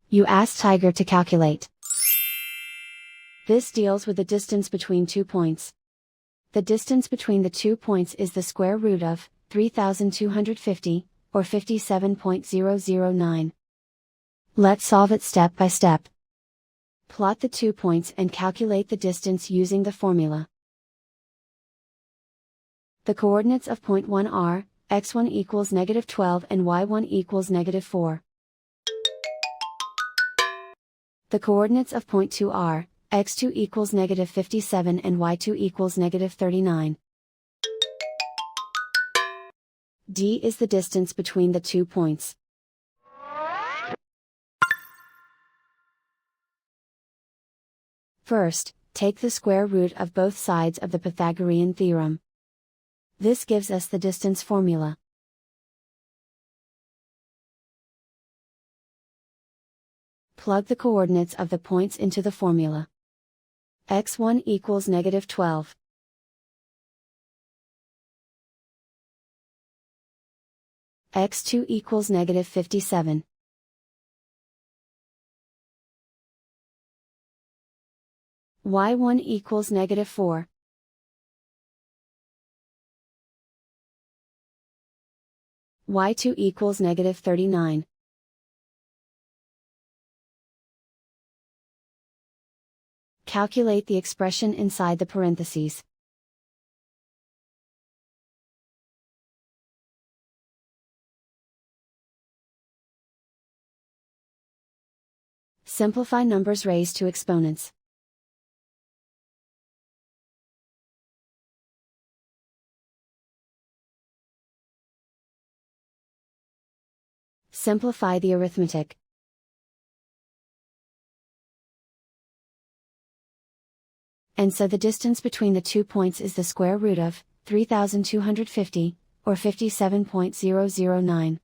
You ask Tiger to calculate. This deals with the distance between 2 points. The distance between the 2 points is the square root of 3,250, or 57.009. Let's solve it step by step. Plot the 2 points and calculate the distance using the formula. The coordinates of point 1 are, x1 equals -12 and y1 equals -4. The coordinates of point 2 are, x2 equals -57 and y2 equals -39. D is the distance between the 2 points. First, take the square root of both sides of the Pythagorean theorem. This gives us the distance formula. Plug the coordinates of the points into the formula. x1 equals -12. x2 equals -57. y1 equals -4. y2 equals -39. Calculate the expression inside the parentheses. Simplify numbers raised to exponents. Simplify the arithmetic. And so the distance between the 2 points is the square root of 3,250, or 57.009.